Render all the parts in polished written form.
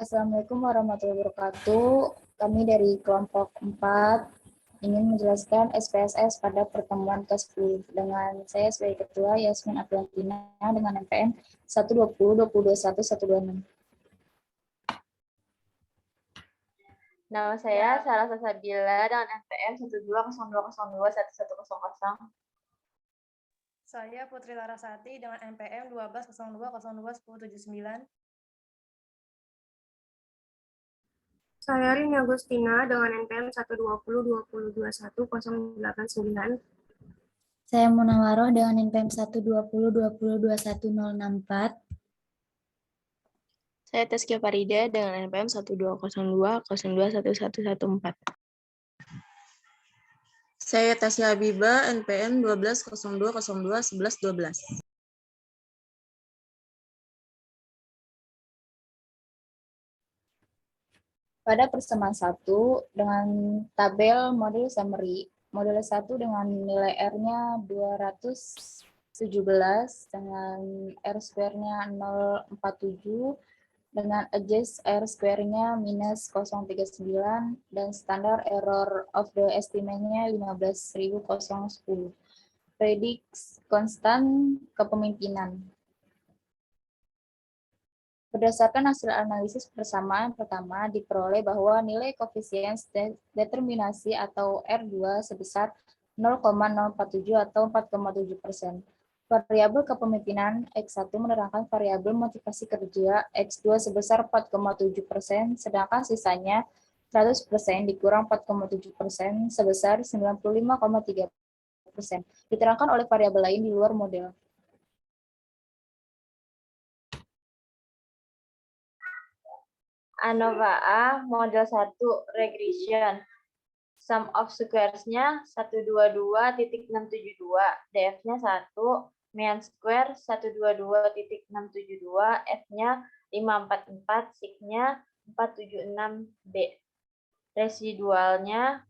Assalamualaikum warahmatullahi wabarakatuh. Kami dari kelompok 4 ingin menjelaskan SPSS pada pertemuan ke-10 dengan saya sebagai ketua Yasmin Apriantina dengan NPM 1202021 126. Nama saya Sarah Sasabila dengan NPM 12020211100. Saya Putri Larasati dengan NPM 1202021079. Saya Rini Agustina dengan NPM 1202021 089. Saya Munawaroh dengan NPM 12020202164. Saya Taskia Farida dengan NPM 12020211114. Saya Tasya Habiba, NPM 1202021112. Pada persamaan 1 dengan tabel model summary. Model 1 dengan nilai R-nya 217 dengan R square-nya 047 dengan adjust R square-nya minus 039 dan standar error of the estimate-nya 15.010. Prediksi konstan kepemimpinan. Berdasarkan hasil analisis persamaan pertama, diperoleh bahwa nilai koefisien determinasi atau R2 sebesar 0,047 atau 4,7%. Variabel kepemimpinan X1 menerangkan variabel motivasi kerja X2 sebesar 4,7%, sedangkan sisanya 100% dikurang 4,7% sebesar 95,3%. Diterangkan oleh variabel lain di luar model. ANOVA A, model 1, regression. Sum of squares-nya 122.672, DF-nya 1, mean square 122.672, F-nya 544, sig-nya 476B. Residualnya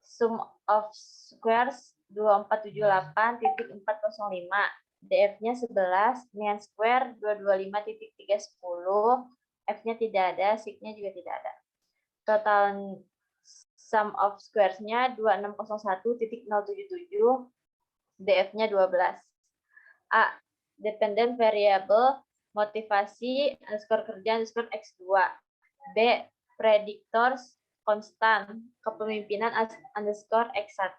sum of squares 2478.405, DF-nya 11, mean square 225.310, F-nya tidak ada, sig-nya juga tidak ada. Total sum of squares-nya 2601.077, DF-nya 12. A. Dependent variable motivasi underscore kerja underscore X2. B. Predictors konstan kepemimpinan underscore X1.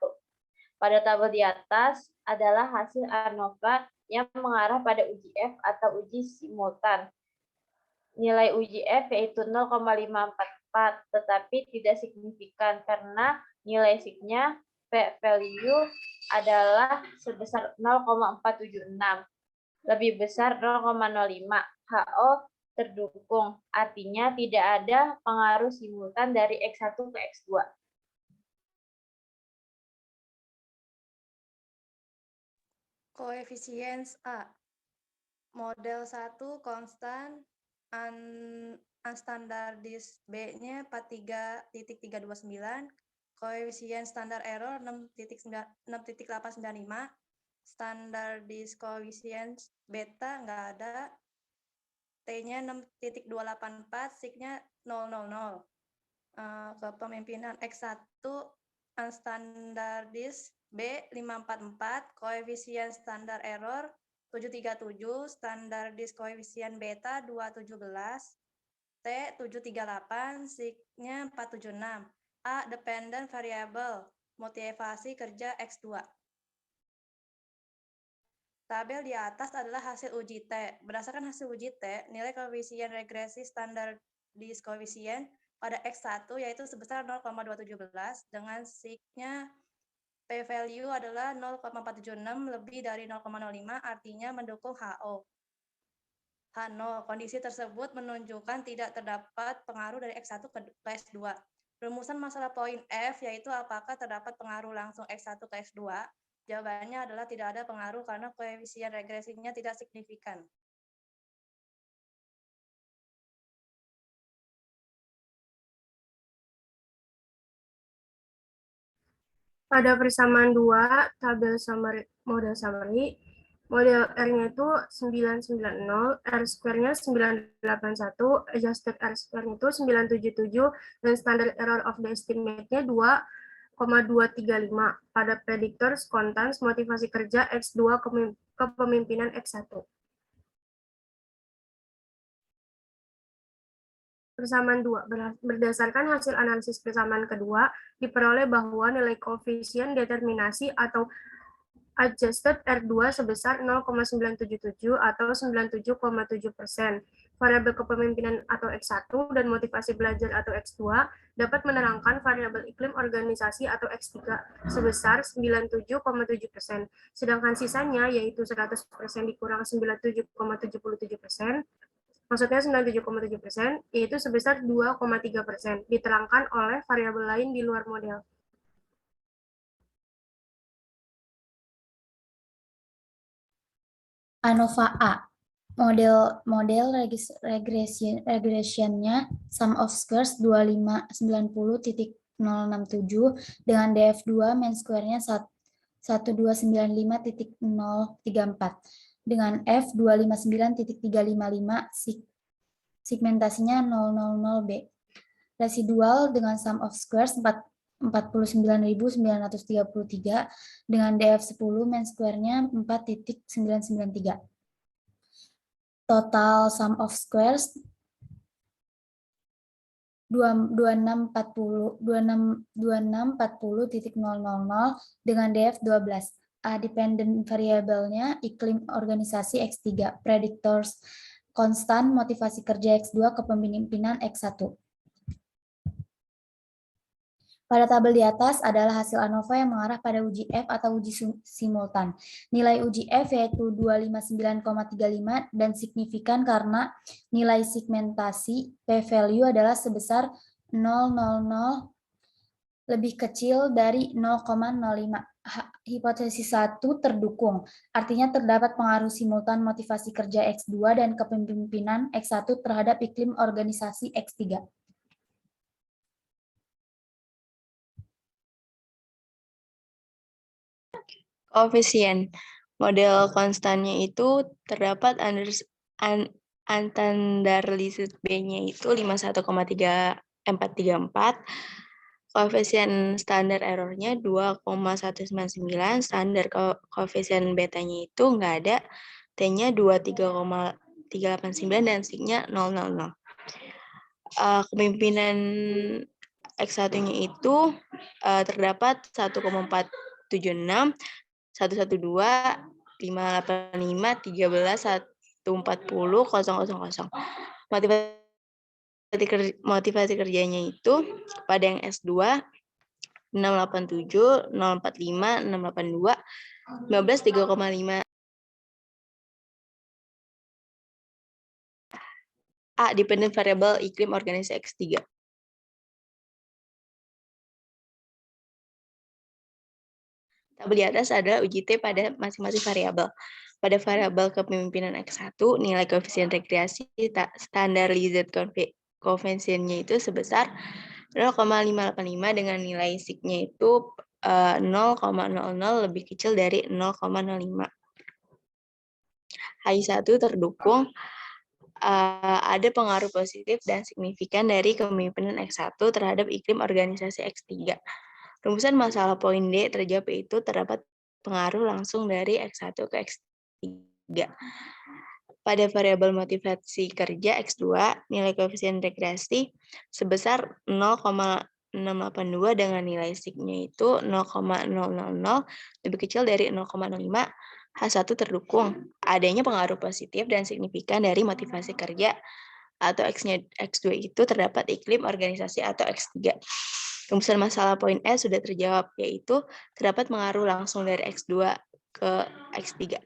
Pada tabel di atas adalah hasil ANOVA yang mengarah pada uji F atau uji simultan. Nilai uji F yaitu 0,544, tetapi tidak signifikan karena nilai sig-nya p-value adalah sebesar 0,476, lebih besar 0,05. HO terdukung, artinya tidak ada pengaruh simultan dari X1 ke X2. Coefficients A. Model 1 konstan, unstandardized B-nya 43.329, koefisien standar error 6.895, standardized coefficient beta nggak ada, T-nya 6.284, sig-nya 000. Kepemimpinan X1 unstandardized B 544, koefisien standar error 737, standardized koefisien beta 217, T 738, sig-nya 476. A. Dependent variable motivasi kerja X2. Tabel di atas adalah hasil uji T. Berdasarkan hasil uji T, nilai koefisien regresi standardized koefisien pada X1 yaitu sebesar 0,217 dengan sig-nya p-value adalah 0,476 lebih dari 0,05, artinya mendukung HO. H0, kondisi tersebut menunjukkan tidak terdapat pengaruh dari X1 ke X2. Rumusan masalah poin F yaitu apakah terdapat pengaruh langsung X1 ke X2? Jawabannya adalah tidak ada pengaruh karena koefisien regresinya tidak signifikan. Pada persamaan 2, tabel summary, model summary, Model R-nya itu 990, R square-nya 981, adjusted R square-nya itu 977, dan standard error of the estimate-nya 2,235 pada predictors, contents, motivasi kerja X2 kepemimpinan X1. Persamaan 2. Berdasarkan hasil analisis persamaan kedua, diperoleh bahwa nilai koefisien determinasi atau adjusted R2 sebesar 0,977 atau 97,7%. Variabel kepemimpinan atau X1 dan motivasi belajar atau X2 dapat menerangkan variabel iklim organisasi atau X3 sebesar 97,7%. Sedangkan sisanya yaitu 100% dikurang 97,77%, maksudnya 97,7%, yaitu sebesar 2,3%, diterangkan oleh variabel lain di luar model. ANOVA A. Model regressionnya sum of squares 2590.067 dengan DF2 mean square-nya 1295.034 dengan F 259.355 segmentasinya 000B. Residual dengan sum of squares 49.933 dengan DF10 mean square-nya 4.993. Total sum of squares 2640.000 dengan DF12. Dependent variabelnya iklim organisasi X3, predictors konstan, motivasi kerja X2, kepemimpinan X1. Pada tabel di atas adalah hasil ANOVA yang mengarah pada uji F atau uji simultan. Nilai uji F yaitu 259,35 dan signifikan karena nilai segmentasi p-value adalah sebesar 0,00 lebih kecil dari 0,05. Hipotesis 1 terdukung, artinya terdapat pengaruh simultan motivasi kerja X2 dan kepemimpinan X1 terhadap iklim organisasi X3. Koefisien. Model konstannya itu terdapat unstandardized B-nya itu 51,434. Koefisien standar error-nya 2,199. Standar koefisien betanya itu nggak ada. T-nya 23,389 dan sig-nya 000. Kepemimpinan X1-nya itu terdapat 1,476, 112, 585, 13, 140, 000. Motivasi kerjanya itu pada yang S2 687, 045, 682, 15, 3,5. A. Dependent variable iklim organisasi X3. Tabel di atas adalah uji T pada masing-masing variabel. Pada variabel kepemimpinan X1, nilai koefisien regresi standardized koefisiennya itu sebesar 0,585 dengan nilai sig-nya itu 0,00 lebih kecil dari 0,05. HI1 terdukung ada pengaruh positif dan signifikan dari kepemimpinan X1 terhadap iklim organisasi X3. Rumusan masalah poin D terjawab yaitu terdapat pengaruh langsung dari X1 ke X3. Pada variabel motivasi kerja X2, nilai koefisien regresi sebesar 0,682 dengan nilai sig-nya itu 0,000 lebih kecil dari 0,05. H1 terdukung adanya pengaruh positif dan signifikan dari motivasi kerja atau X2 itu terdapat iklim organisasi atau X3. Rumusan masalah poin E sudah terjawab, yaitu terdapat pengaruh langsung dari X2 ke X3.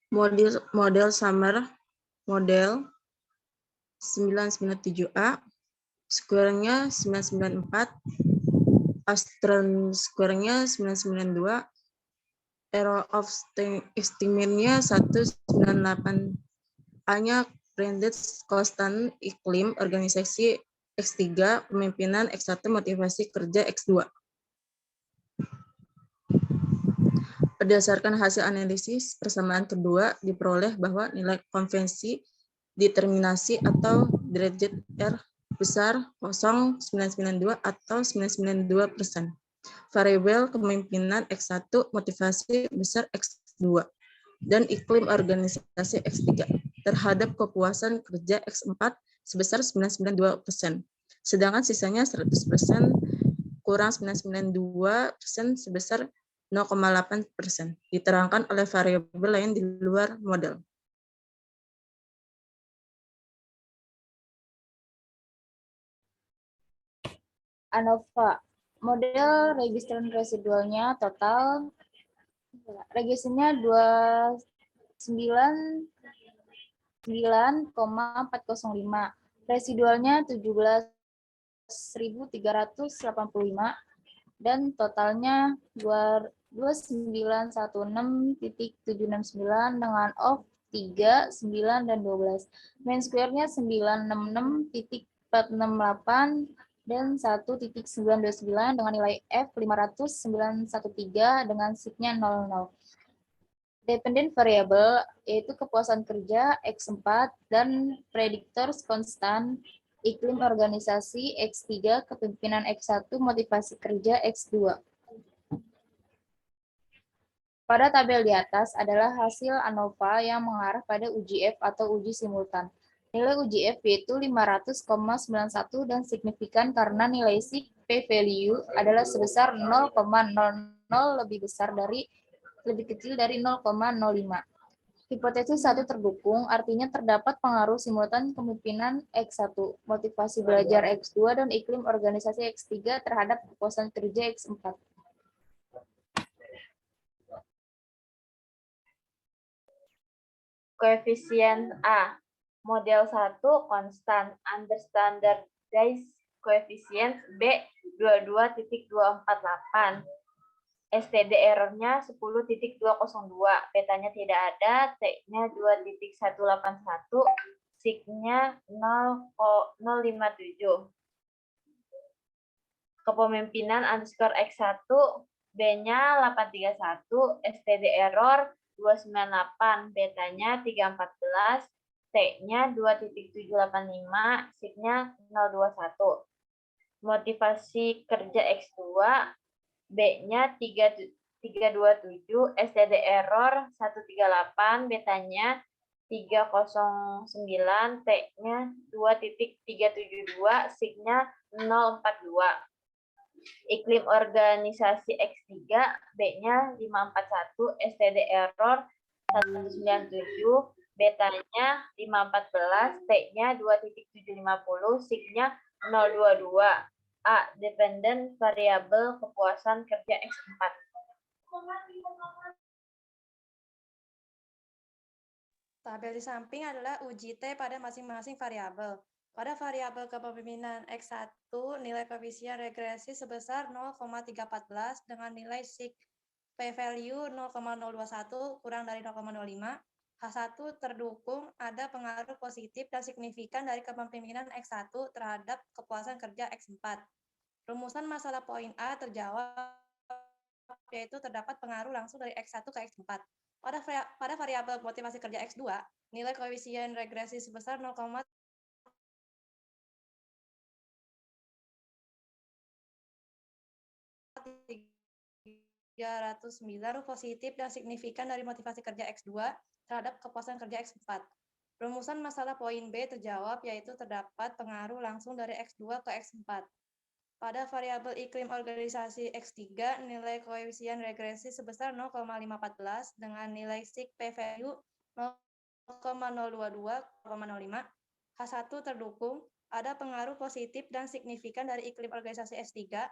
Model summer, model 997A, square-nya 994, Astron square-nya 992, error of estimate-nya 198, A-nya branded constant iklim organisasi X3, pemimpinan X1, motivasi kerja X2. Berdasarkan hasil analisis persamaan kedua diperoleh bahwa nilai konvensi determinasi atau derajat R besar 0,992 atau 992%. Variabel kepemimpinan X1 motivasi besar X2 dan iklim organisasi X3 terhadap kepuasan kerja X4 sebesar 992%. Sedangkan sisanya 100% kurang 992% sebesar 0,8%. Diterangkan oleh variabel lain di luar model. ANOVA, model registran residualnya total registrnya 29,405, residualnya 17.385 dan totalnya 2916.769 dengan off 3, 9, dan 12. Mean square-nya 966.468 dan 1.929 dengan nilai F 500.913 dengan signya 00. Dependent variable yaitu kepuasan kerja X4 dan predictors konstan, iklim organisasi X3, kepemimpinan X1, motivasi kerja X2. Pada tabel di atas adalah hasil ANOVA yang mengarah pada uji F atau uji simultan. Nilai uji F yaitu 500,91 dan signifikan karena nilai sig p-value adalah sebesar 0,00 lebih kecil dari 0,05. Hipotesis 1 terdukung, artinya terdapat pengaruh simultan kepemimpinan X1, motivasi belajar X2, dan iklim organisasi X3 terhadap kepuasan kerja X4. Koefisien A. Model 1 konstan, under standardized coefficient B 22.248. STD error-nya 10.202, betanya tidak ada, T-nya 2.181, sig-nya 0,057. Kepemimpinan underscore X1, B-nya 831, STD error 298, betanya 314, T-nya 2.785, sig-nya 021. Motivasi kerja X2, B-nya 327, STD error 138, betanya 309, T-nya 2.372, sig-nya 042. Iklim organisasi X3, B-nya 541, STD error 197, betanya 514, T-nya 2.750, sig-nya 022. A. Dependent variabel kepuasan kerja X4. Tabel di samping adalah uji T pada masing-masing variabel. Pada variabel kepemimpinan X1, nilai koefisien regresi sebesar 0,314 dengan nilai sig p-value 0,021 kurang dari 0,05. H1 terdukung ada pengaruh positif dan signifikan dari kepemimpinan X1 terhadap kepuasan kerja X4. Rumusan masalah poin A terjawab, yaitu terdapat pengaruh langsung dari X1 ke X4. Pada variabel motivasi kerja X2, nilai koefisien regresi sebesar 0,309 positif dan signifikan dari motivasi kerja X2 terhadap kepuasan kerja X4. Rumusan masalah poin B terjawab, yaitu terdapat pengaruh langsung dari X2 ke X4. Pada variabel iklim organisasi X3, nilai koefisien regresi sebesar 0,514 dengan nilai sig p-value 0,022, 0,05. H1 terdukung ada pengaruh positif dan signifikan dari iklim organisasi X3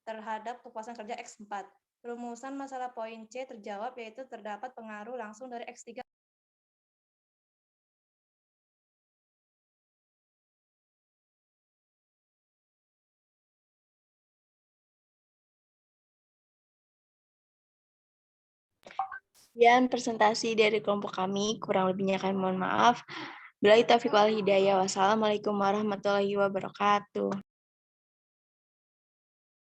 terhadap kepuasan kerja X4. Rumusan masalah poin C terjawab, yaitu terdapat pengaruh langsung dari X3. Sekian presentasi dari kelompok kami, kurang lebihnya kami mohon maaf. Billahi taufiq wal hidayah. Wassalamualaikum warahmatullahi wabarakatuh.